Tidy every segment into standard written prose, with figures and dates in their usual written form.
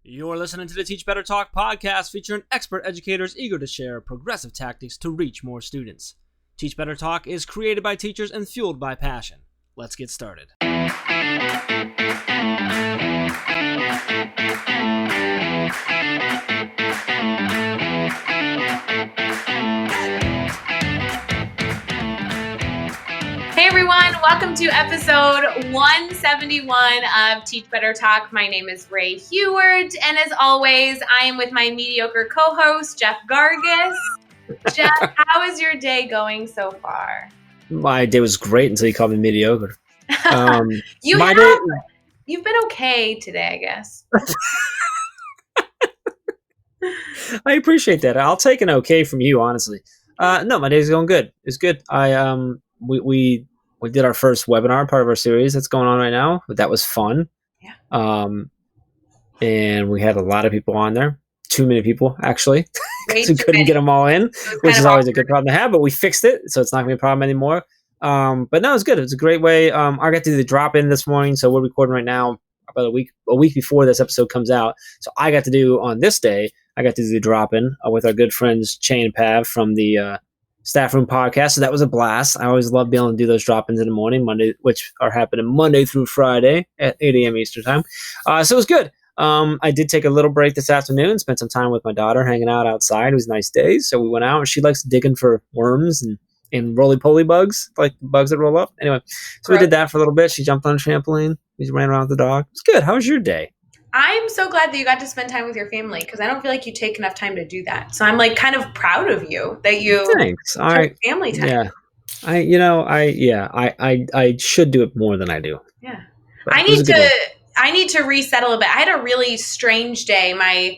You're listening to the Teach Better Talk podcast featuring expert educators eager to share progressive tactics to reach more students. Teach Better Talk is created by teachers and fueled by passion. Let's get started. Hey everyone, welcome to episode 171 of Teach Better Talk. My name is Ray Heward, and as always, I am with my mediocre co-host, Jeff Gargis. Jeff, how is your day going so far? My day was great until you called me mediocre. You've been okay today, I guess. I appreciate that. I'll take an okay from you, honestly. No, my day's going good. It's good. We did our first webinar, part of our series that's going on right now. But that was fun. Yeah. And we had a lot of people on there. Too many people, actually. Way We too couldn't many. get them all in, which is always awkward. a good problem to have. But we fixed it, so it's not going to be a problem anymore. But no, it's good. It's a great way. I got to do the drop-in this morning, so we're recording right now about a week before this episode comes out. So I got to do on this day. I got to do the drop-in with our good friends Che and Pav from the Staff Room Podcast. So that was a blast. I always love being able to do those drop-ins in the morning, Monday, which are happening Monday through Friday at 8 a.m. Eastern time. So it was good. I did take a little break this afternoon, spent some time with my daughter hanging out outside. It was a nice day. So we went out, and she likes digging for worms and roly-poly bugs, like bugs that roll up. Anyway, so we did that for a little bit. She jumped on a trampoline. We ran around with the dog. It's good. How was your day? I'm so glad that you got to spend time with your family because I don't feel like you take enough time to do that. So I'm like kind of proud of you that you Thanks. All took right. family time. Yeah. I should do it more than I do. Yeah. But I it was a good one. need to reset a little bit. I had a really strange day. My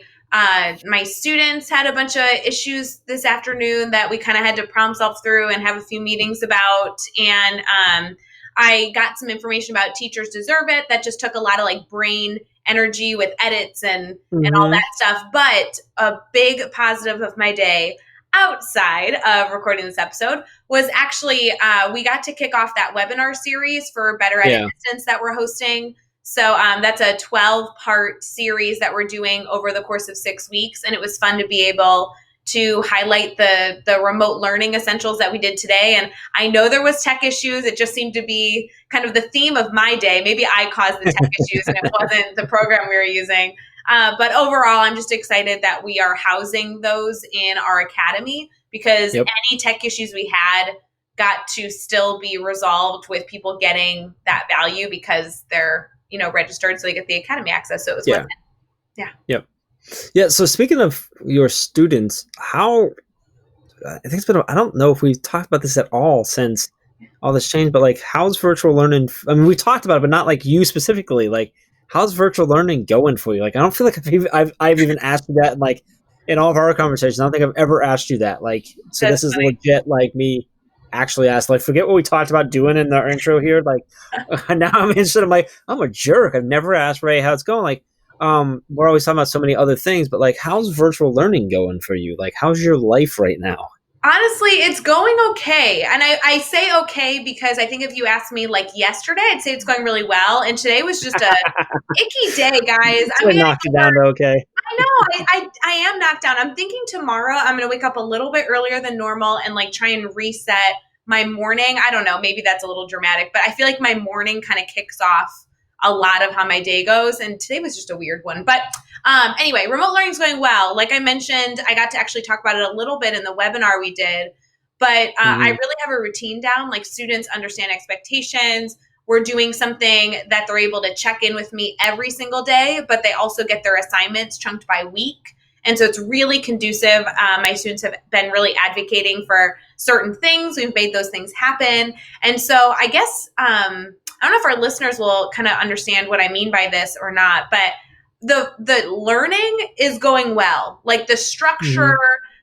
students had a bunch of issues this afternoon that we kind of had to problem solve through and have a few meetings about. And I got some information about Teachers Deserve It that just took a lot of like brain energy with edits and all that stuff. But a big positive of my day outside of recording this episode was actually we got to kick off that webinar series for Better at a Distance that we're hosting. So that's a 12-part series that we're doing over the course of 6 weeks. And it was fun to be able to highlight the remote learning essentials that we did today. And I know there was tech issues. It just seemed to be kind of the theme of my day. Maybe I caused the tech issues and it wasn't the program we were using. But overall, I'm just excited that we are housing those in our academy because any tech issues we had got to still be resolved with people getting that value because they're registered so they get the academy access. So it was worth it. Yeah. Yep. Yeah. So speaking of your students, I think it's been, I don't know if we've talked about this at all since all this changed, but like, how's virtual learning? I mean, we talked about it, but not like you specifically. Like, how's virtual learning going for you? Like, I don't feel like I've even asked you that in all of our conversations. I don't think I've ever asked you that. Like, so That's this is funny. legit. Like me actually asked, like, forget what we talked about doing in the intro here. Like, now I'm interested. I'm like, I'm a jerk. I've never asked Ray how it's going. Like, we're always talking about so many other things, but like, how's virtual learning going for you? Like, how's your life right now? Honestly, it's going okay. And I say okay because I think if you asked me like yesterday, I'd say it's going really well. And today was just a icky day, guys. I knocked you down to okay. I know. I am knocked down. I'm thinking tomorrow I'm going to wake up a little bit earlier than normal and like try and reset my morning. I don't know. Maybe that's a little dramatic, but I feel like my morning kind of kicks off a lot of how my day goes. And today was just a weird one. But anyway, remote learning is going well. Like I mentioned, I got to actually talk about it a little bit in the webinar we did. But I really have a routine down. Like students understand expectations. We're doing something that they're able to check in with me every single day, but they also get their assignments chunked by week. And so it's really conducive. My students have been really advocating for certain things. We've made those things happen. And so I guess, I don't know if our listeners will kind of understand what I mean by this or not, but the learning is going well. Like the structure,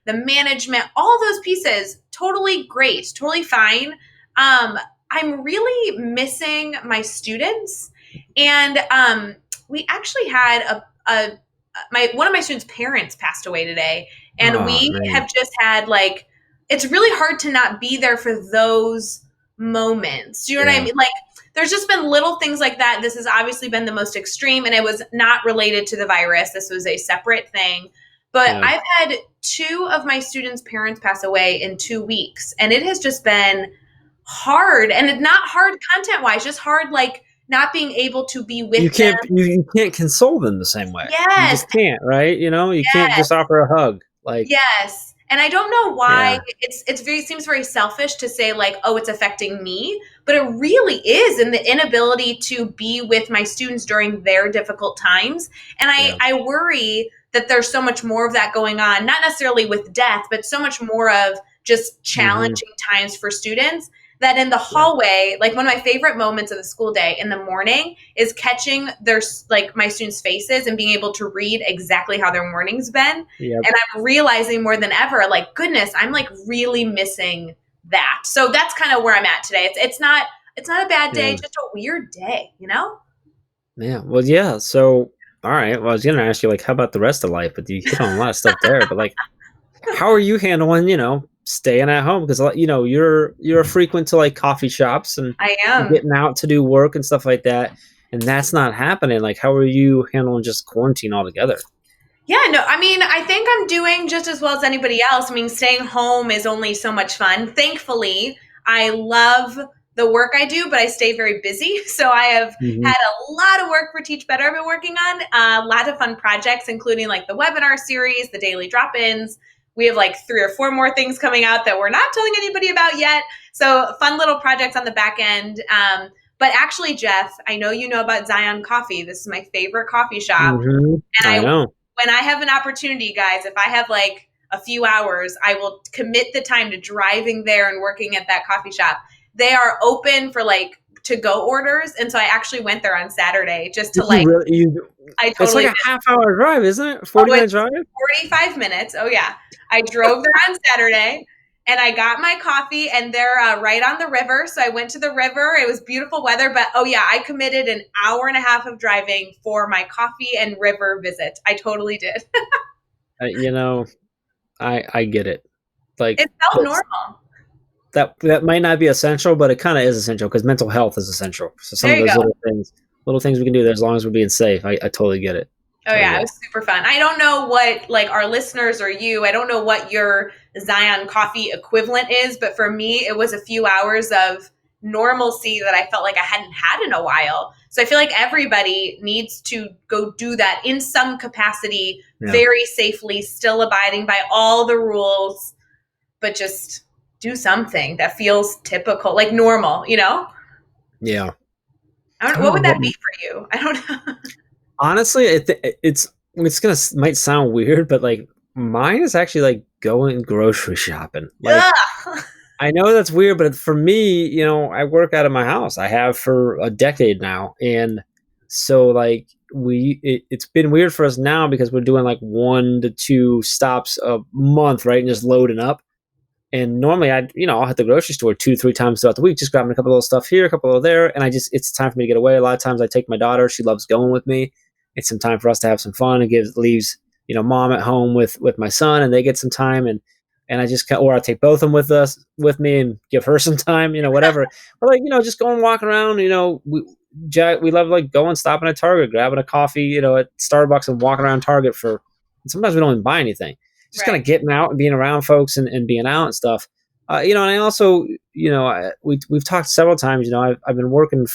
the management, all those pieces, totally great, totally fine. I'm really missing my students. And we actually had one of my students' parents passed away today. And we have just had like, it's really hard to not be there for those moments. Do you know what I mean? Like there's just been little things like that. This has obviously been the most extreme, and it was not related to the virus. This was a separate thing. But Yeah. I've had 2 of my students' parents pass away in 2 weeks, and it has just been hard. And it's not hard content-wise, just hard, like, not being able to be with them. You can't console them the same way. You Yes. just can't, right? You know, you can't Yes. just offer a hug. Like, Yes. And I don't know why Yeah. it's very seems very selfish to say like, oh, it's affecting me, but it really is in the inability to be with my students during their difficult times. And I worry that there's so much more of that going on, not necessarily with death, but so much more of just challenging times for students, that in the hallway, like one of my favorite moments of the school day in the morning is catching their, like my students' faces and being able to read exactly how their morning's been. Yep. And I'm realizing more than ever, like, goodness, I'm like really missing that. So that's kind of where I'm at today. It's not a bad day, Yeah. just a weird day, you know? Yeah. Well, yeah. So, all right. Well, I was going to ask you, like, how about the rest of life? But you hit on a lot of stuff there. But, like, how are you handling, staying at home? Because, you're a frequent to, like, coffee shops and I am. getting out to do work and stuff like that. And that's not happening. Like, how are you handling just quarantine altogether? Yeah, no, I mean, I think I'm doing just as well as anybody else. I mean, staying home is only so much fun. Thankfully, I love the work I do, but I stay very busy. So I have had a lot of work for Teach Better I've been working on, a lot of fun projects, including like the webinar series, the daily drop-ins. We have like 3 or 4 more things coming out that we're not telling anybody about yet. So fun little projects on the back end. But actually, Jeff, I know you know about Zion Coffee. This is my favorite coffee shop. And I know. When I have an opportunity, guys, if I have like a few hours, I will commit the time to driving there and working at that coffee shop. They are open for like to-go orders. And so I actually went there on Saturday just to like, I totally it's like a half-hour drive, isn't it? 40-minute drive? 45 minutes. Oh, yeah. I drove there on Saturday and I got my coffee, and they're right on the river. So I went to the river. It was beautiful weather, but oh yeah, I committed an hour and a half of driving for my coffee and river visit. I totally did. I get it. Like, it felt normal. That might not be essential, but it kind of is essential because mental health is essential. So some of those little things we can do there as long as we're being safe. I totally get it. Oh yeah, it was super fun. I don't know what like our listeners or you, I don't know what your Zion Coffee equivalent is, but for me, it was a few hours of normalcy that I felt like I hadn't had in a while. So I feel like everybody needs to go do that in some capacity, very safely, still abiding by all the rules, but just do something that feels typical, like normal, Yeah. I don't know. What would that be for you? I don't know. Honestly, it's might sound weird, but like mine is actually like going grocery shopping. Like, I know that's weird, but for me, I work out of my house. I have for a decade now, and so like it's been weird for us now because we're doing like 1 to 2 stops a month, right, and just loading up. And normally I'll hit the grocery store 2-3 times throughout the week, just grabbing a couple of stuff here, a couple of there. And it's time for me to get away. A lot of times I take my daughter, she loves going with me. It's some time for us to have some fun. It leaves, mom at home with my son, and they get some time. And I just, or I take both of them with me and give her some time, whatever. But like, just going walking around, we love like going, stopping at Target, grabbing a coffee, at Starbucks and walking around Target and sometimes we don't even buy anything. Just kind of getting out and being around folks and being out and stuff. And I also, we've talked several times, I've been working,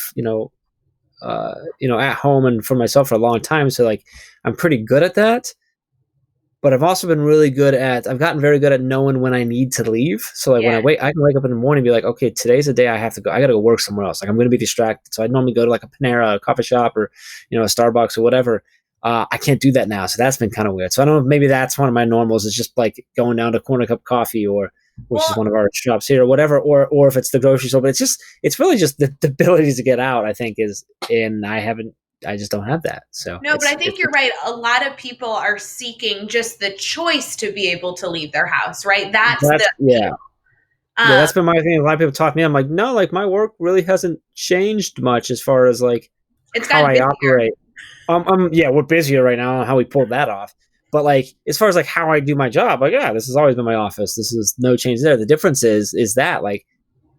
at home and for myself for a long time. So like, I'm pretty good at that, but I've also been I've gotten very good at knowing when I need to leave. So like when I can wake up in the morning and be like, okay, today's the day I have to go. I got to go work somewhere else. Like I'm going to be distracted. So I normally go to like a Panera, a coffee shop, or, a Starbucks or whatever. I can't do that now. So that's been kind of weird. So I don't know if maybe that's one of my normals is just like going down to Corner Cup Coffee which is one of our shops here or whatever, or if it's the grocery store, but it's really just the ability to get out, I think and I just don't have that. So no, but I think you're right. A lot of people are seeking just the choice to be able to leave their house, right? That's that's been my thing. A lot of people talk to me. I'm like, no, like my work really hasn't changed much as far as like how I operate. We're busier right now on how we pulled that off. But like, as far as like how I do my job, like, this has always been my office. This is no change there. The difference is that like,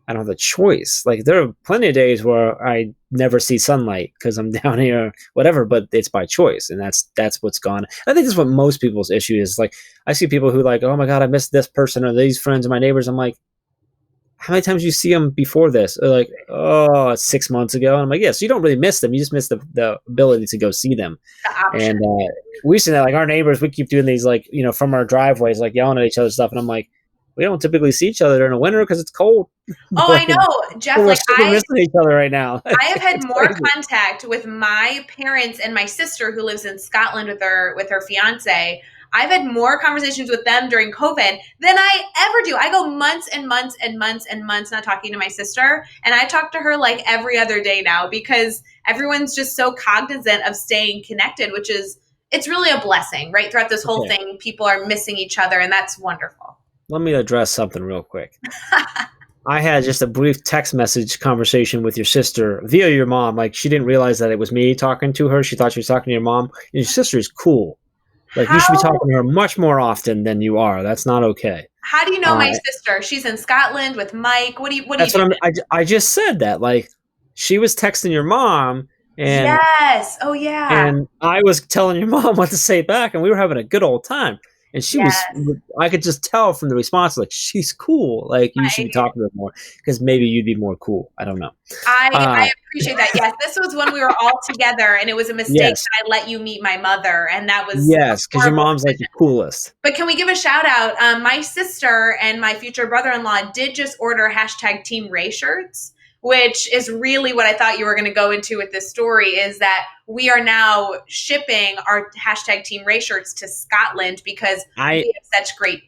I don't have the choice. Like there are plenty of days where I never see sunlight because I'm down here, whatever. But it's by choice, and that's what's gone. I think that's what most people's issue is. Like I see people who like, oh my god, I missed this person or these friends or my neighbors. I'm like, how many times do you see them before this? Or like, oh, it's 6 months ago. And I'm like, yeah, so you don't really miss them. You just miss the ability to go see them. And we see that like our neighbors, we keep doing these like, from our driveways, like yelling at each other stuff. And I'm like, we don't typically see each other during the winter because it's cold. Oh, I know, Jeff. We're missing each other right now. I have had more contact with my parents and my sister who lives in Scotland with her fiance. I've had more conversations with them during COVID than I ever do. I go months and months and months and months not talking to my sister. And I talk to her like every other day now because everyone's just so cognizant of staying connected, it's really a blessing, right? Throughout this whole thing, people are missing each other, and that's wonderful. Let me address something real quick. I had just a brief text message conversation with your sister via your mom. Like she didn't realize that it was me talking to her. She thought she was talking to your mom. And your sister is cool. Like you should be talking to her much more often than you are. That's not okay. How do you know my sister? She's in Scotland with Mike. What do you That's what I just said that. Like she was texting your mom. And yes. Oh yeah. And I was telling your mom what to say back, and we were having a good old time. And she was, I could just tell from the response, like, she's cool. Like, you should be talking to her more because maybe you'd be more cool. I don't know. I appreciate that. Yes, this was when we were all together, and it was a mistake that I let you meet my mother. And that was yes, because your mom's like the coolest. But can we give a shout out? My sister and my future brother-in-law did just order #Team Ray shirts, which is really what I thought you were going to go into with this story, is that we are now shipping our #Team Ray shirts to Scotland because we have such great,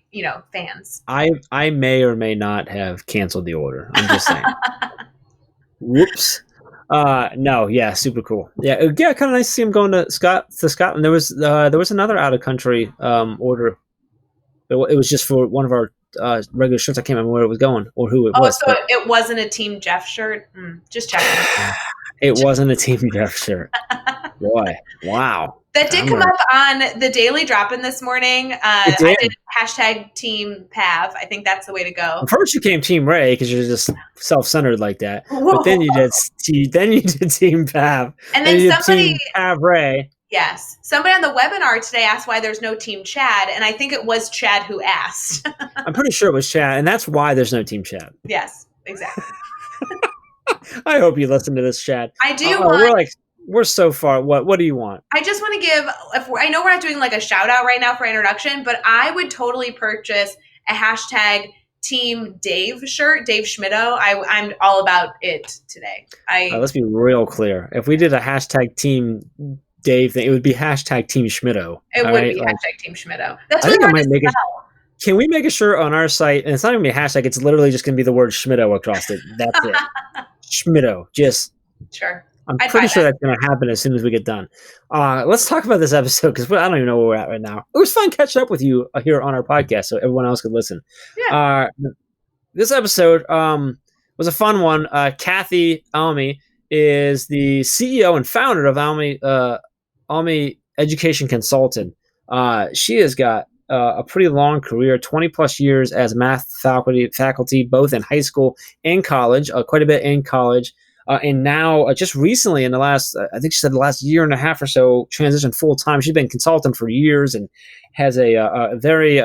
fans. I may or may not have canceled the order. I'm just saying. Whoops. No, yeah, super cool. Yeah, kind of nice to see him going to Scotland. There was another out of country order. It was just for one of our regular shirts. I can't remember where it was going or who it was. Oh, so it wasn't a Team Jeff shirt? Just checking. It wasn't a Team Jeff shirt. Boy, wow. That did come up on the Daily Drop-In this morning. I did #Team Pav. I think that's the way to go. First you came Team Ray because you're just self-centered like that. Whoa. But then you did Team Pav. And then somebody Team Pav Ray. Yes. Somebody on the webinar today asked why there's no Team Chad, and I think it was Chad who asked. I'm pretty sure it was Chad, and that's why there's no Team Chad. Yes, exactly. I hope you listen to this, Chad. I do we're so far. What do you want? I just want to give, I know we're not doing like a shout out right now for introduction, but I would totally purchase a #Team Dave shirt, Dave Schmitto. I'm all about it today. Let's be real clear. If we did a #Team Dave thing, it would be #Team Schmitto. It would be #Team Schmitto. That's I really think hard to spell. Can we make a shirt on our site? And it's not even a hashtag. It's literally just going to be the word Schmitto across it. That's it. Schmitto. Just sure. I'm pretty sure that's going to happen as soon as we get done. Let's talk about this episode because I don't even know where we're at right now. It was fun catching up with you here on our podcast so everyone else could listen. Yeah. This episode was a fun one. Kathleen Almy is the CEO and founder of Almy Education Consultant. She has got a pretty long career, 20 plus years as math faculty, both in high school and college, quite a bit in college. And now just recently in the last, I think she said the last year and a half or so, transitioned full time. She's been consultant for years and has a very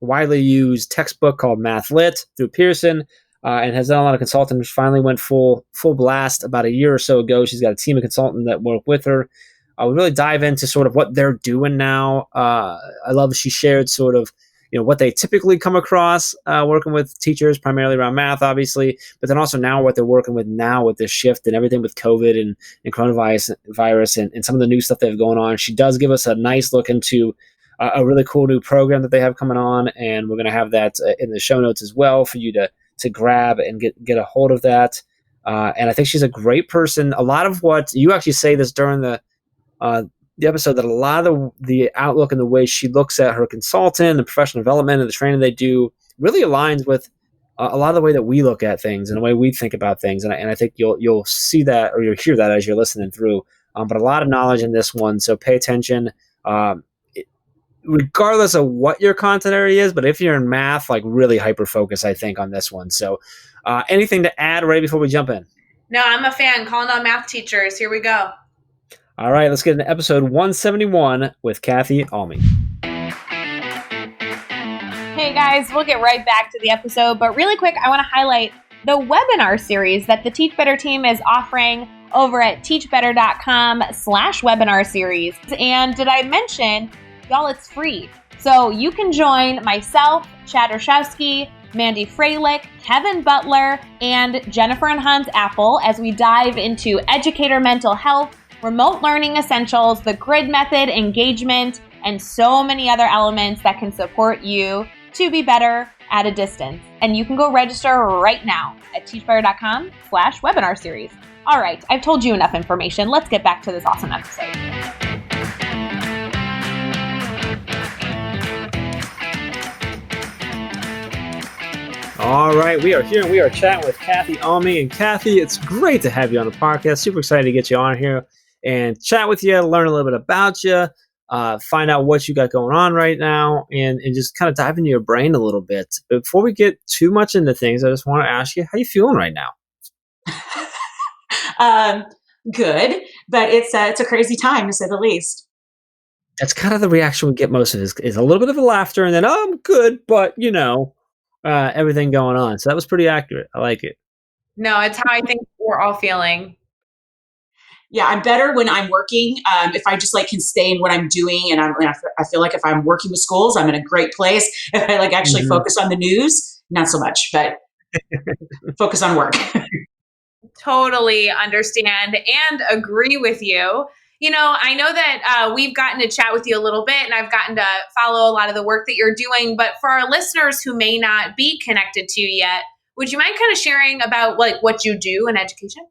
widely used textbook called Math Lit through Pearson. And has done a lot of consulting. She finally went full blast about a year or so ago. She's got a team of consultants that work with her. We really dive into sort of what they're doing now. I love she shared sort of what they typically come across working with teachers, primarily around math, obviously, but then also now what they're working with now with this shift and everything with COVID and coronavirus and some of the new stuff they have going on. She does give us a nice look into a really cool new program that they have coming on, and we're going to have that in the show notes as well for you to grab and get a hold of that. And I think she's a great person. A lot of what you actually say this during the episode, that a lot of the outlook and the way she looks at her consultant, the professional development and the training they do really aligns with a lot of the way that we look at things and the way we think about things. And I think you'll see that or you'll hear that as you're listening through. But a lot of knowledge in this one. So pay attention. regardless of what your content area is, but if you're in math, like really hyper focus, I think, on this one. So anything to add right before we jump in? No, I'm a fan. Calling on math teachers. Here we go. All right, let's get into episode 171 with Kathleen Almy. Hey guys, we'll get right back to the episode, but really quick, I want to highlight the webinar series that the Teach Better team is offering over at teachbetter.com/webinar series. And did I mention, y'all, it's free. So you can join myself, Chad Urshowski, Mandy Freilich, Kevin Butler, and Jennifer and Hans Apple as we dive into educator mental health, remote learning essentials, the grid method, engagement, and so many other elements that can support you to be better at a distance. And you can go register right now at teachbetter.com/webinar series. All right, I've told you enough information. Let's get back to this awesome episode. All right, we are here and we are chatting with Kathleen Almy. And Kathy, it's great to have you on the podcast. Super excited to get you on here and chat with you, learn a little bit about you, find out what you got going on right now, and just kind of dive into your brain a little bit. But before we get too much into things, I just want to ask you, how you feeling right now? Good, but it's a crazy time to say the least. That's kind of the reaction we get most of is a little bit of a laughter and then, oh, I'm good, but everything going on. So that was pretty accurate. I like it. No, it's how I think we're all feeling. Yeah, I'm better when I'm working. If I just can stay in what I'm doing, and I feel like if I'm working with schools, I'm in a great place. If I actually focus on the news, not so much, but focus on work. Totally understand and agree with you. I know that we've gotten to chat with you a little bit, and I've gotten to follow a lot of the work that you're doing. But for our listeners who may not be connected to you yet, would you mind kind of sharing about what you do in education?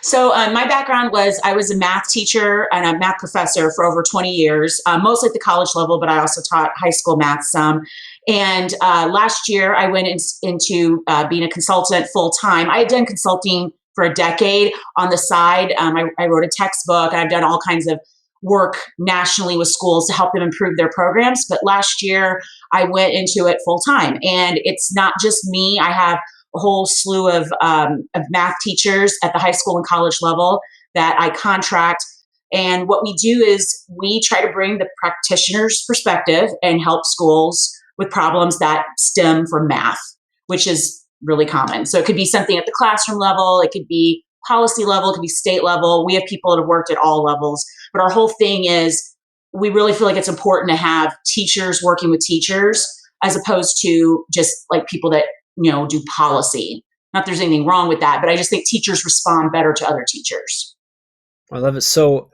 So my background was I was a math teacher and a math professor for over 20 years, mostly at the college level, but I also taught high school math some. And last year I went into being a consultant full time. I had done consulting for a decade on the side. I wrote a textbook. I've done all kinds of work nationally with schools to help them improve their programs. But last year I went into it full time. And it's not just me. I have a whole slew of math teachers at the high school and college level that I contract. And what we do is we try to bring the practitioner's perspective and help schools with problems that stem from math, which is really common. So it could be something at the classroom level, it could be policy level, it could be state level. We have people that have worked at all levels. But our whole thing is we really feel like it's important to have teachers working with teachers as opposed to just people that do policy. Not that there's anything wrong with that, but I just think teachers respond better to other teachers. I love it. So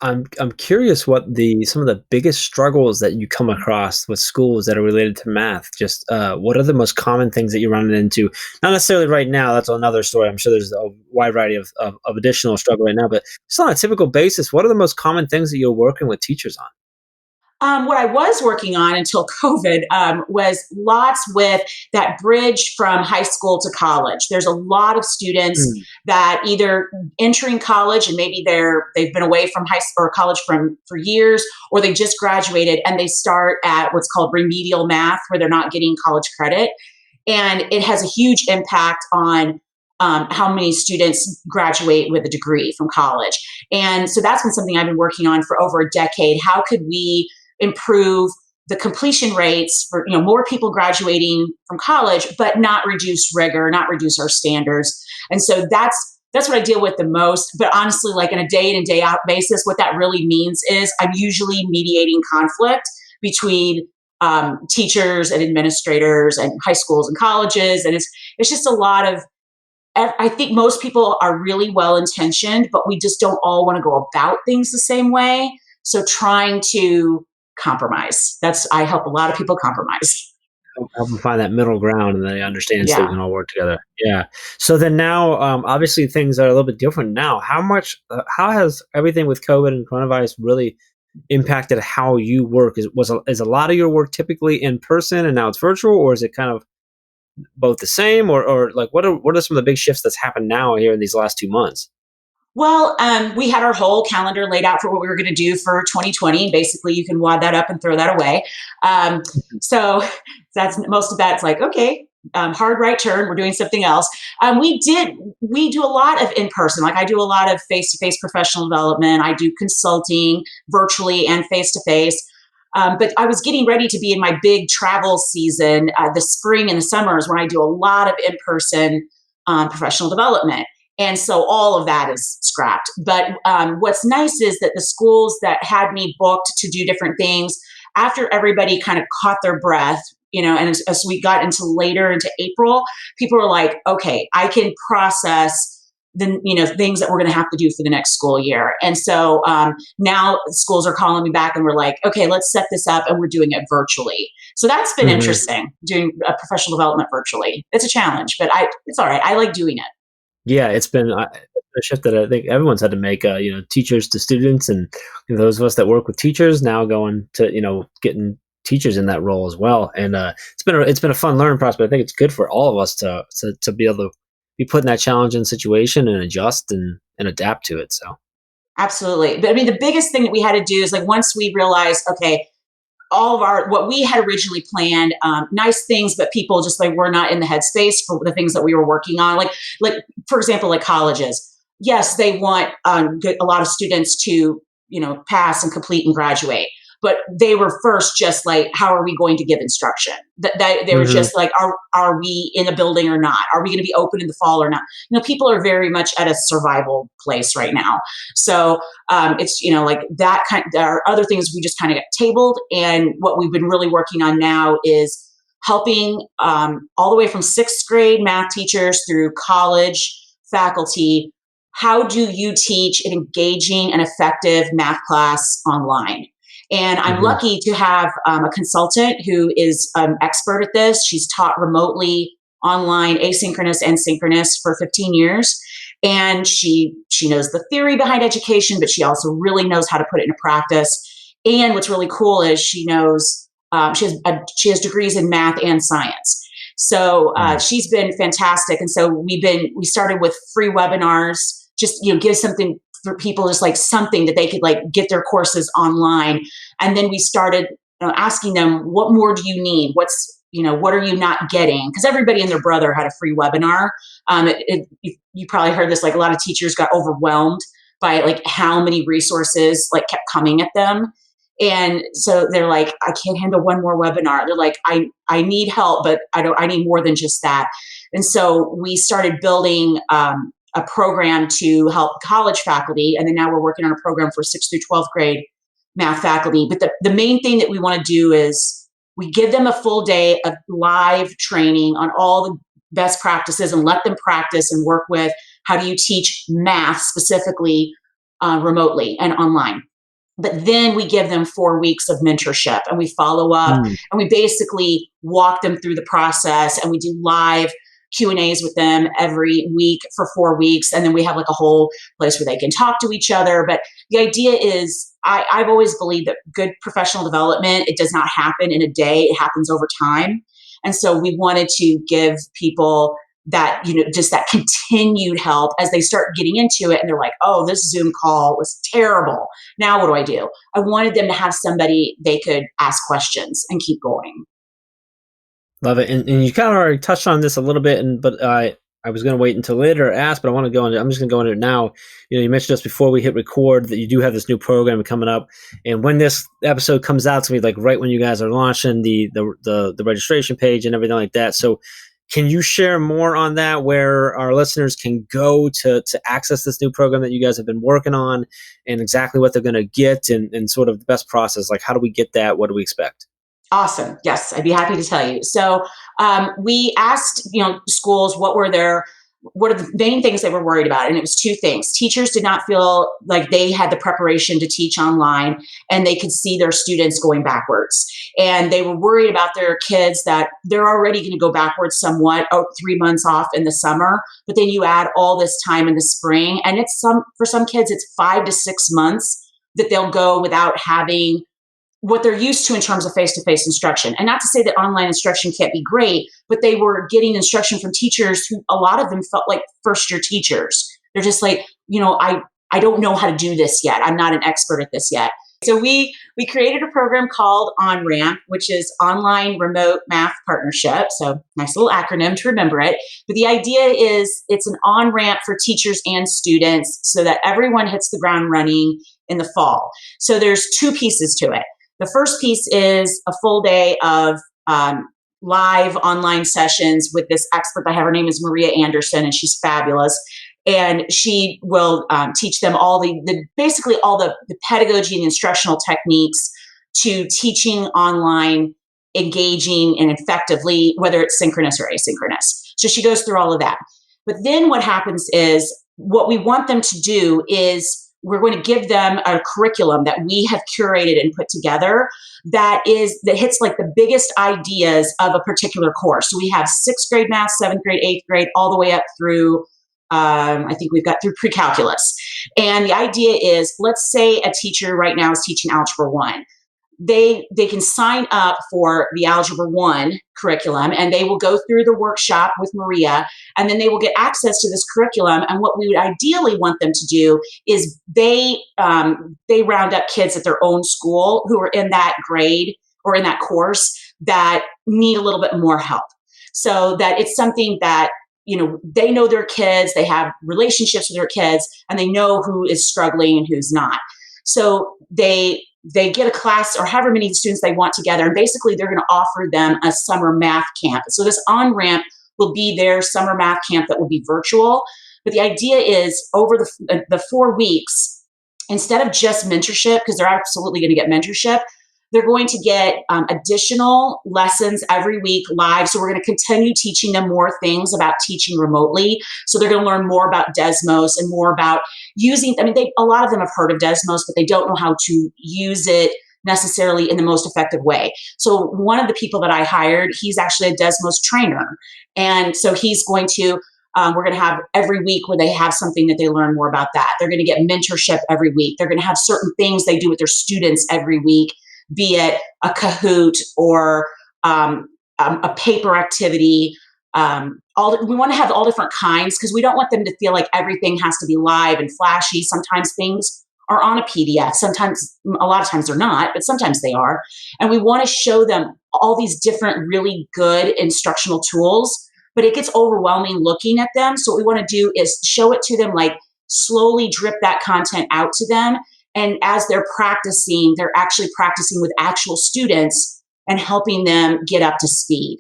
I'm curious what some of the biggest struggles that you come across with schools that are related to math. Just what are the most common things that you're running into? Not necessarily right now. That's another story. I'm sure there's a wide variety of additional struggle right now, but just on a typical basis, what are the most common things that you're working with teachers on? What I was working on until COVID was lots with that bridge from high school to college. There's a lot of students that either entering college and maybe they've been away from high school or college for years, or they just graduated and they start at what's called remedial math, where they're not getting college credit, and it has a huge impact on how many students graduate with a degree from college. And so that's been something I've been working on for over a decade. How could we improve the completion rates for more people graduating from college, but not reduce rigor, not reduce our standards? And so that's what I deal with the most. But honestly, in a day in and day out basis, what that really means is I'm usually mediating conflict between teachers and administrators and high schools and colleges. And it's just a lot of, I think most people are really well-intentioned, but we just don't all want to go about things the same way. So trying to compromise. I help a lot of people compromise. Help them find that middle ground and they understand so we can all work together. Yeah. So then now, obviously things are a little bit different now. How has everything with COVID and coronavirus really impacted how you work? Is a lot of your work typically in person and now it's virtual, or is it kind of both the same, or what are some of the big shifts that's happened now here in these last 2 months? Well, we had our whole calendar laid out for what we were going to do for 2020. Basically, you can wad that up and throw that away. Um, so that's most of that. It's like, okay, hard right turn. We're doing something else. We do a lot of in person. Like I do a lot of face to face professional development. I do consulting virtually and face to face. But I was getting ready to be in my big travel season. The spring and the summer is when I do a lot of in person professional development. And so all of that is scrapped. But what's nice is that the schools that had me booked to do different things, after everybody kind of caught their breath, and as we got into later into April, people were like, okay, I can process the things that we're going to have to do for the next school year. And so now schools are calling me back and we're like, okay, let's set this up, and we're doing it virtually. So that's been interesting, doing professional development virtually. It's a challenge, but it's all right. I like doing it. Yeah, it's been a shift that I think everyone's had to make. Teachers to students, and those of us that work with teachers now going to getting teachers in that role as well. And it's been a fun learning process. But I think it's good for all of us to be able to be put in that challenging situation and adjust and adapt to it. So absolutely. But I mean, the biggest thing that we had to do is like once we realized, okay, all of what we had originally planned, nice things, but people just like were not in the headspace for the things that we were working on. Like for example, like colleges. Yes, they want a lot of students to pass and complete and graduate. But they were first just like, how are we going to give instruction? They were just like, are we in a building or not? Are we going to be open in the fall or not? People are very much at a survival place right now. So it's, like that kind. There are other things we just kind of got tabled. And what we've been really working on now is helping all the way from sixth grade math teachers through college faculty. How do you teach an engaging and effective math class online? And I'm lucky to have a consultant who is an expert at this. She's taught remotely, online, asynchronous and synchronous for 15 years. And she knows the theory behind education, but she also really knows how to put it into practice. And what's really cool is she knows she has degrees in math and science. So she's been fantastic. And so we started with free webinars, just give something for people, just like something that they could like get their courses online. And then we started asking them, what more do you need? What are you not getting? Because everybody and their brother had a free webinar. You probably heard this, like a lot of teachers got overwhelmed by like how many resources like kept coming at them. And so they're like, I can't handle one more webinar. They're like, I need help, but I need more than just that. And so we started building a program to help college faculty. And then now we're working on a program for 6th through 12th grade math faculty. But the main thing that we want to do is we give them a full day of live training on all the best practices and let them practice and work with how do you teach math specifically remotely and online. But then we give them 4 weeks of mentorship and we follow up and we basically walk them through the process, and we do live Q&As with them every week for 4 weeks. And then we have like a whole place where they can talk to each other. But the idea is I've always believed that good professional development, it does not happen in a day. It happens over time. And so we wanted to give people that, just that continued help as they start getting into it. And they're like, oh, this Zoom call was terrible. Now what do I do? I wanted them to have somebody they could ask questions and keep going. Love it. And you kind of already touched on this a little bit, but I was going to wait until later to ask, but I want to go into, I'm just going to go into it now. You mentioned just before we hit record that you do have this new program coming up. And when this episode comes out, it's going to be like right when you guys are launching the registration page and everything like that. So can you share more on that, where our listeners can go to access this new program that you guys have been working on, and exactly what they're going to get, and sort of the best process? Like, how do we get that? What do we expect? Awesome. Yes, I'd be happy to tell you. So we asked, schools what are the main things they were worried about, and it was 2 things. Teachers did not feel like they had the preparation to teach online, and they could see their students going backwards. And they were worried about their kids that they're already going to go backwards somewhat, 3 months off in the summer, but then you add all this time in the spring, and for some kids it's 5 to 6 months that they'll go without having what they're used to in terms of face-to-face instruction. And not to say that online instruction can't be great, but they were getting instruction from teachers who, a lot of them felt like first-year teachers. They're just like, I don't know how to do this yet. I'm not an expert at this yet. So we created a program called ONRAMP, which is Online Remote Math Partnership. So nice little acronym to remember it. But the idea is it's an on-ramp for teachers and students so that everyone hits the ground running in the fall. So there's two pieces to it. The first piece is a full day of live online sessions with this expert I have. Her name is Maria Anderson, and she's fabulous. And she will teach them all basically all the pedagogy and instructional techniques to teaching online, engaging and effectively, whether it's synchronous or asynchronous. So she goes through all of that. But then what happens is what we want them to do is we're going to give them a curriculum that we have curated and put together that hits like the biggest ideas of a particular course. So we have 6th grade math, 7th grade, 8th grade, all the way up through I think we've got through pre-calculus. And the idea is, let's say a teacher right now is teaching Algebra 1. They can sign up for the Algebra 1 curriculum, and they will go through the workshop with Maria, and then they will get access to this curriculum. And what we would ideally want them to do is they round up kids at their own school who are in that grade or in that course that need a little bit more help, so that it's something that they know their kids, they have relationships with their kids, and they know who is struggling and who's not. So they get a class or however many students they want together, and basically they're going to offer them a summer math camp. So this OnRamp will be their summer math camp that will be virtual. But the idea is over the 4 weeks, instead of just mentorship, because they're absolutely going to get mentorship, they're going to get additional lessons every week live. So we're going to continue teaching them more things about teaching remotely. So they're going to learn more about Desmos and more about using, a lot of them have heard of Desmos, but they don't know how to use it necessarily in the most effective way. So one of the people that I hired, he's actually a Desmos trainer. And so he's going to, we're going to have every week where they have something that they learn more about that. They're going to get mentorship every week. They're going to have certain things they do with their students every week, be it a Kahoot or a paper activity. We want to have all different kinds because we don't want them to feel like everything has to be live and flashy. Sometimes things are on a PDF. A lot of times they're not, but sometimes they are. And we want to show them all these different really good instructional tools, but it gets overwhelming looking at them. So what we want to do is show it to them, like slowly drip that content out to them. And as they're practicing, they're actually practicing with actual students and helping them get up to speed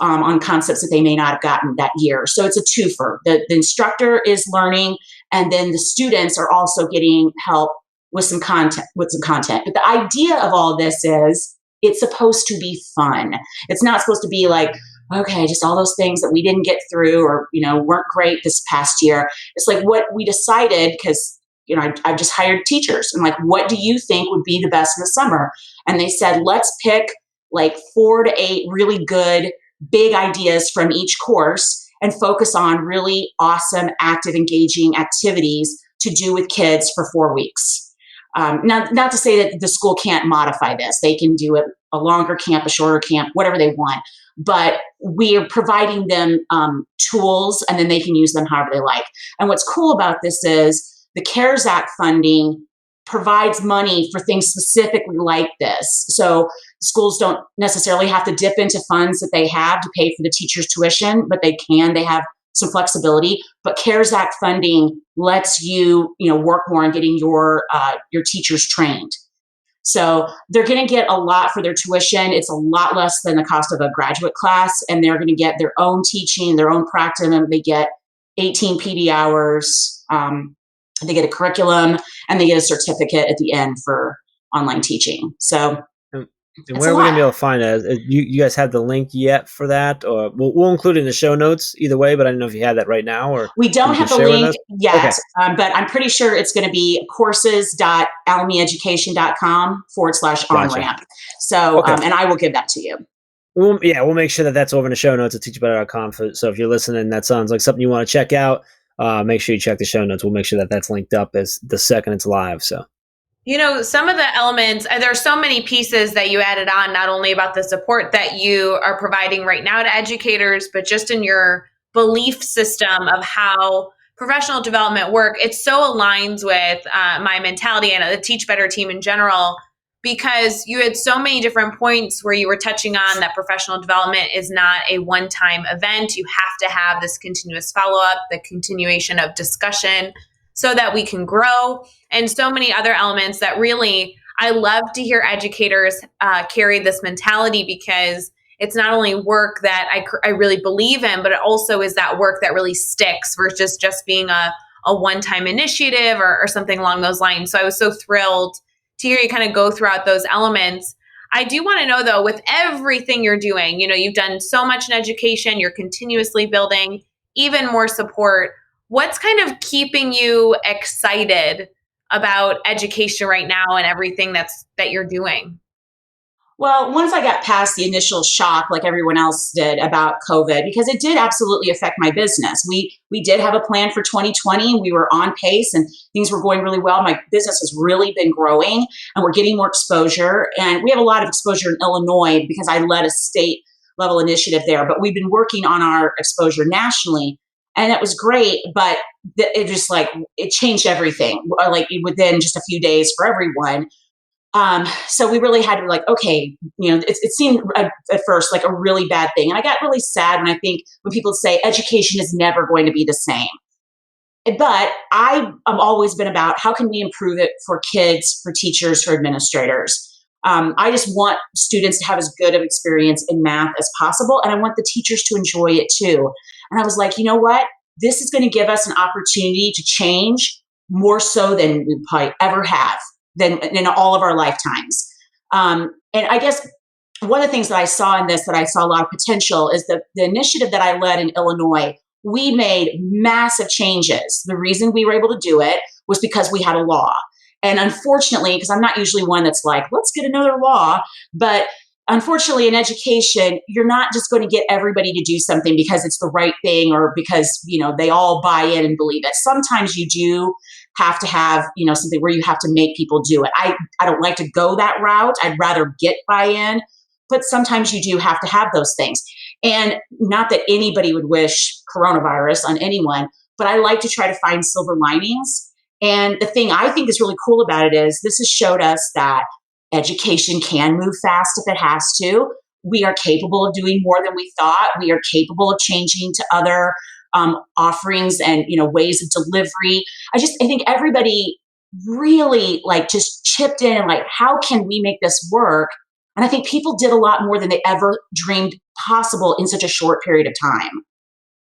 on concepts that they may not have gotten that year. So it's a twofer. The instructor is learning, and then the students are also getting help with some content. But the idea of all this is it's supposed to be fun. It's not supposed to be like, okay, just all those things that we didn't get through or weren't great this past year. It's like what we decided, because I've just hired teachers and like, what do you think would be the best in the summer? And they said, let's pick like 4 to 8 really good, big ideas from each course and focus on really awesome, active, engaging activities to do with kids for 4 weeks. Not to say that the school can't modify this. They can do it a longer camp, a shorter camp, whatever they want. But we are providing them tools, and then they can use them however they like. And what's cool about this is the CARES Act funding provides money for things specifically like this. So schools don't necessarily have to dip into funds that they have to pay for the teacher's tuition, but they have some flexibility. But CARES Act funding lets you, work more on getting your teachers trained. So they're going to get a lot for their tuition. It's a lot less than the cost of a graduate class, and they're going to get their own teaching, their own practice, and they get 18 PD hours. They get a curriculum, and they get a certificate at the end for online teaching. So, and where are we going to be able to find that? You guys have the link yet for that? Or we'll include it in the show notes either way, but I don't know if you have that right now. Or we don't have the link yet, okay. But I'm pretty sure it's going to be courses.almyeducation.com/onramp. Gotcha. So, okay. And I will give that to you. We'll make sure that that's over in the show notes at teachbetter.com. So if you're listening, that sounds like something you want to check out. Make sure you check the show notes. We'll make sure that that's linked up as the second it's live. So, some of the elements, there's so many pieces that you added on, not only about the support that you are providing right now to educators, but just in your belief system of how professional development work, it so aligns with my mentality and the Teach Better team in general, because you had so many different points where you were touching on that professional development is not a one-time event. You have to have this continuous follow-up, the continuation of discussion so that we can grow, and so many other elements that really, I love to hear educators carry this mentality, because it's not only work that I really believe in, but it also is that work that really sticks versus just being a one-time initiative or something along those lines. So I was so thrilled to hear you kind of go throughout those elements. I do want to know, though, with everything you're doing, you've done so much in education, you're continuously building even more support. What's kind of keeping you excited about education right now and everything that you're doing? Well, once I got past the initial shock, like everyone else did, about COVID, because it did absolutely affect my business. We did have a plan for 2020. We were on pace and things were going really well. My business has really been growing and we're getting more exposure. And we have a lot of exposure in Illinois because I led a state level initiative there. But we've been working on our exposure nationally, and it was great. But it just it changed everything, like within just a few days for everyone. So we really had to okay, it seemed at first like a really bad thing. And I got really sad when people say education is never going to be the same. But I've always been about how can we improve it for kids, for teachers, for administrators. I just want students to have as good of experience in math as possible. And I want the teachers to enjoy it too. And I was like, you know what? This is going to give us an opportunity to change more so than we probably ever have than in all of our lifetimes. And I guess one of the things that I saw in this, that I saw a lot of potential, is the initiative that I led in Illinois. We made massive changes. The reason we were able to do it was because we had a law. And unfortunately, because I'm not usually one that's like, let's get another law, but unfortunately in education, you're not just going to get everybody to do something because it's the right thing or because, they all buy in and believe it. Sometimes you do have to have, something where you have to make people do it. I don't like to go that route. I'd rather get buy-in, but sometimes you do have to have those things. And not that anybody would wish coronavirus on anyone, but I like to try to find silver linings. And the thing I think is really cool about it is this has showed us that education can move fast if it has to. We are capable of doing more than we thought. We are capable of changing to other offerings and ways of delivery. I think everybody really just chipped in and how can we make this work? And I think people did a lot more than they ever dreamed possible in such a short period of time,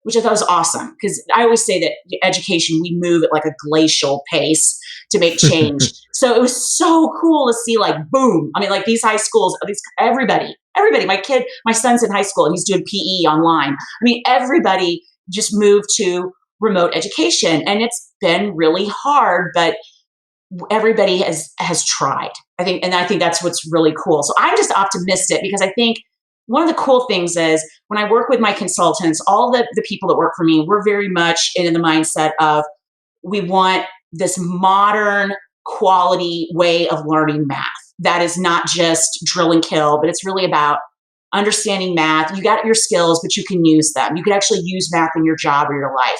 which I thought was awesome. Because I always say that education, we move at a glacial pace to make change. So it was so cool to see boom. I mean, these high schools, everybody, my son's in high school and he's doing PE online. I mean, everybody just moved to remote education, and it's been really hard, but everybody has tried. I think that's what's really cool. So I'm just optimistic because I think one of the cool things is when I work with my consultants, all the people that work for me, we're very much in the mindset of we want this modern quality way of learning math that is not just drill and kill, but it's really about understanding math. You got your skills, but you can use them. You can actually use math in your job or your life.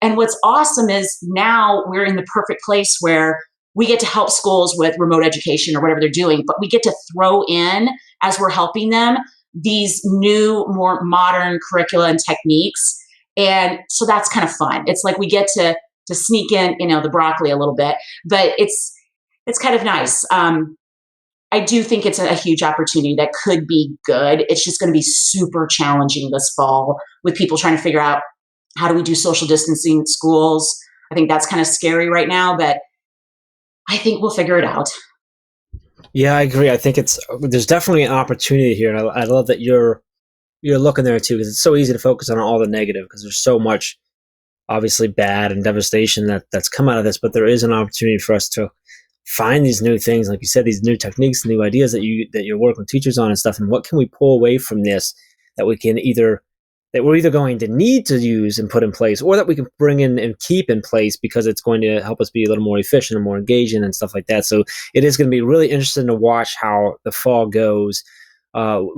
And what's awesome is now we're in the perfect place where we get to help schools with remote education or whatever they're doing, but we get to throw in, as we're helping them, these new, more modern curricula and techniques. And so that's kind of fun. It's we get to sneak in, the broccoli a little bit, but it's kind of nice. I do think it's a huge opportunity that could be good. It's just going to be super challenging this fall with people trying to figure out how do we do social distancing in schools. I think that's kind of scary right now, but I think we'll figure it out. Yeah, I agree. I think there's definitely an opportunity here, and I love that you're looking there too, because it's so easy to focus on all the negative because there's so much obviously bad and devastation that's come out of this. But there is an opportunity for us to find these new things, like you said, these new techniques, new ideas that you're working with teachers on and stuff. And what can we pull away from this that we're either going to need to use and put in place, or that we can bring in and keep in place because it's going to help us be a little more efficient and more engaging and stuff like that. So it is going to be really interesting to watch how the fall goes.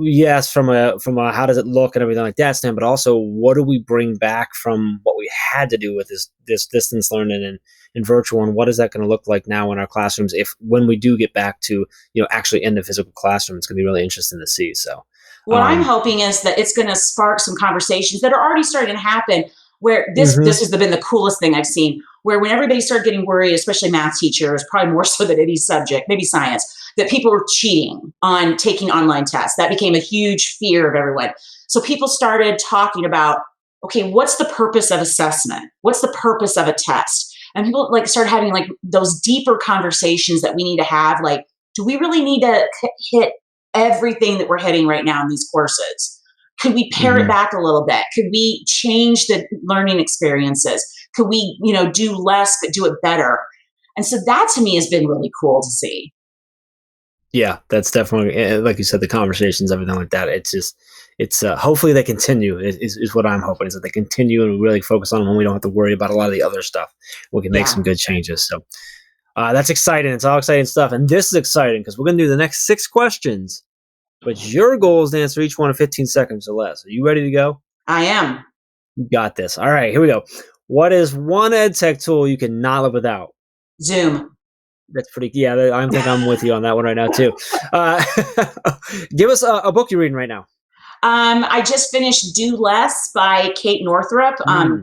yes, from a how does it look and everything like that stand, but also what do we bring back from what we had to do with this distance learning and virtual, and what is that going to look like now in our classrooms if when we do get back to actually in the physical classroom? It's going to be really interesting to see. So what I'm hoping is that it's going to spark some conversations that are already starting to happen. Where this has been the coolest thing I've seen. Where when everybody started getting worried, especially math teachers, probably more so than any subject, maybe science, that people were cheating on taking online tests. That became a huge fear of everyone. So people started talking about, okay, what's the purpose of assessment? What's the purpose of a test? And people like started having like those deeper conversations that we need to have. Like, do we really need to hit everything that we're hitting right now in these courses? Could we pare it back a little bit? Could we change the learning experiences? Could we, do less but do it better? And so that to me has been really cool to see. Yeah, that's definitely, like you said, the conversations, everything like that. It's hopefully they continue is what I'm hoping, is that they continue and really focus on them when we don't have to worry about a lot of the other stuff. We can make some good changes. So that's exciting. It's all exciting stuff. And this is exciting because we're going to do the next 6 questions. But your goal is to answer each one in 15 seconds or less. Are you ready to go? I am. You got this. All right, here we go. What is one ed tech tool you cannot live without? Zoom. That's pretty. Yeah, I think I'm with you on that one right now too. Give us a book you're reading right now. I just finished Do Less by Kate Northrup.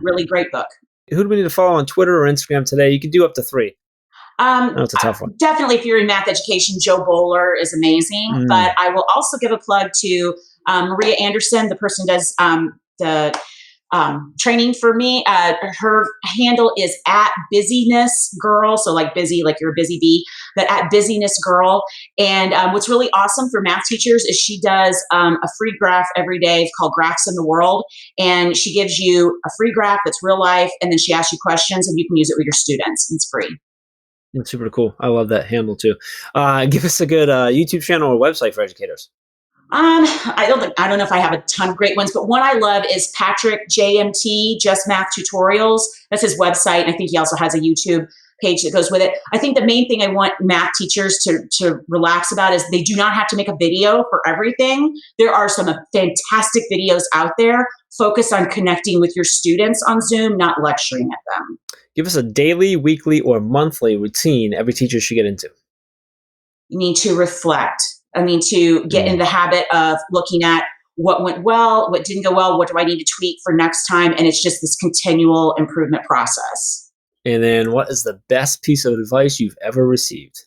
Really great book. Who do we need to follow on Twitter or Instagram today? You can do up to 3. It's a tough one. Definitely, if you're in math education, Joe Bowler is amazing. But I will also give a plug to Maria Anderson, the person who does the training for me. Her handle is @busynessgirl. So like busy, like you're a busy bee, but @busynessgirl. And what's really awesome for math teachers is she does a free graph every day. It's called Graphs in the World. And she gives you a free graph that's real life. And then she asks you questions and you can use it with your students. It's free. It's super cool. I love that handle too. Give us a good YouTube channel or website for educators. I don't know if I have a ton of great ones, but one I love is Patrick JMT, Just Math Tutorials. That's his website. And I think he also has a YouTube page that goes with it. I think the main thing I want math teachers to relax about is they do not have to make a video for everything. There are some fantastic videos out there. Focus on connecting with your students on Zoom, not lecturing at them. Give us a daily, weekly, or monthly routine every teacher should get into. You need to reflect. I need to get in the habit of looking at what went well, what didn't go well, what do I need to tweak for next time? And it's just this continual improvement process. And then what is the best piece of advice you've ever received?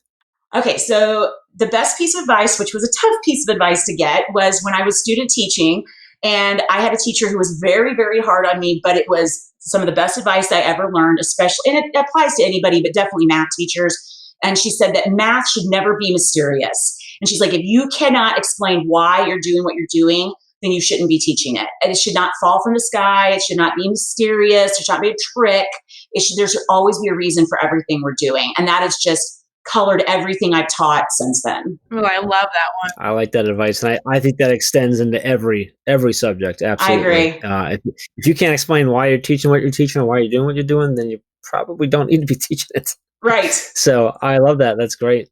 Okay, so the best piece of advice, which was a tough piece of advice to get, was when I was student teaching. And I had a teacher who was very, very hard on me, but it was some of the best advice I ever learned, especially, and it applies to anybody, but definitely math teachers. And she said that math should never be mysterious. And she's like, if you cannot explain why you're doing what you're doing, then you shouldn't be teaching it. And it should not fall from the sky. It should not be mysterious. It should not be a trick. There should always be a reason for everything we're doing. And that has just colored everything I've taught since then. Oh, I love that one. I like that advice. And I think that extends into every subject. Absolutely. I agree. If you can't explain why you're teaching what you're teaching or why you're doing what you're doing, then you probably don't need to be teaching it. Right. So I love that. That's great.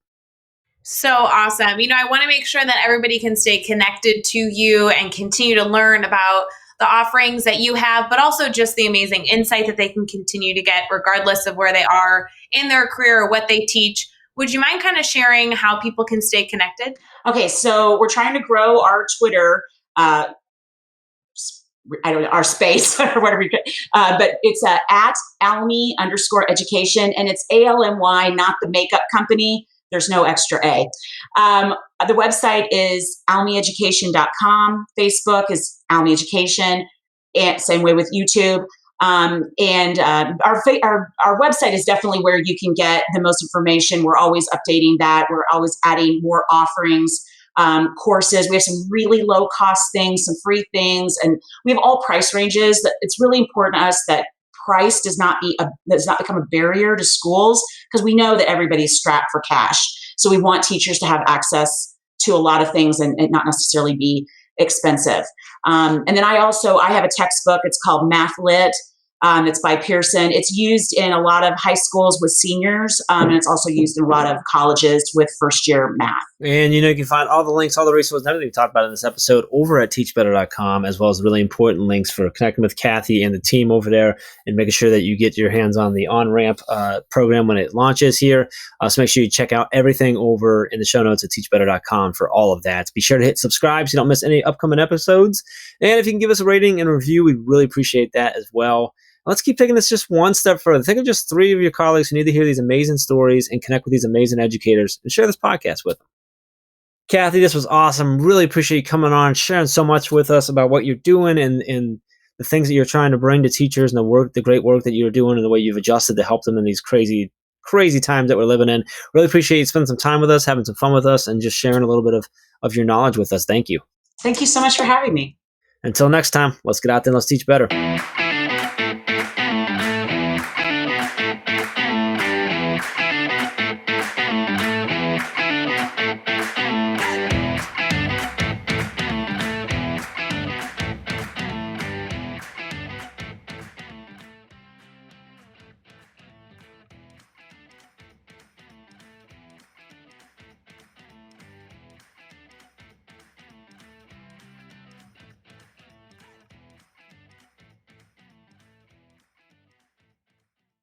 So awesome. I want to make sure that everybody can stay connected to you and continue to learn about the offerings that you have, but also just the amazing insight that they can continue to get regardless of where they are in their career or what they teach. Would you mind kind of sharing how people can stay connected? Okay, so we're trying to grow our Twitter, our space or whatever, but it's @Almy_education, and it's ALMY, not the makeup company. There's no extra A. The website is almyeducation.com. Facebook is Almy Education, and same way with YouTube. And our website is definitely where you can get the most information. We're always updating that. We're always adding more offerings, courses. We have some really low cost things, some free things, and we have all price ranges. It's really important to us that price does not become a barrier to schools, because we know that everybody's strapped for cash. So we want teachers to have access to a lot of things and not necessarily be expensive. And then I have a textbook. It's called Math Lit. It's by Pearson. It's used in a lot of high schools with seniors, and it's also used in a lot of colleges with first-year math. And, you can find all the links, all the resources, everything we talked about in this episode over at teachbetter.com, as well as really important links for connecting with Kathy and the team over there and making sure that you get your hands on the OnRamp program when it launches here. So make sure you check out everything over in the show notes at teachbetter.com for all of that. Be sure to hit subscribe so you don't miss any upcoming episodes. And if you can give us a rating and a review, we'd really appreciate that as well. Let's keep taking this just one step further. Think of just 3 of your colleagues who need to hear these amazing stories and connect with these amazing educators and share this podcast with them. Kathy, this was awesome. Really appreciate you coming on, sharing so much with us about what you're doing and the things that you're trying to bring to teachers and the great work that you're doing and the way you've adjusted to help them in these crazy times that we're living in. Really appreciate you spending some time with us, having some fun with us, and just sharing a little bit of your knowledge with us. Thank you. Thank you so much for having me. Until next time, let's get out there and let's teach better.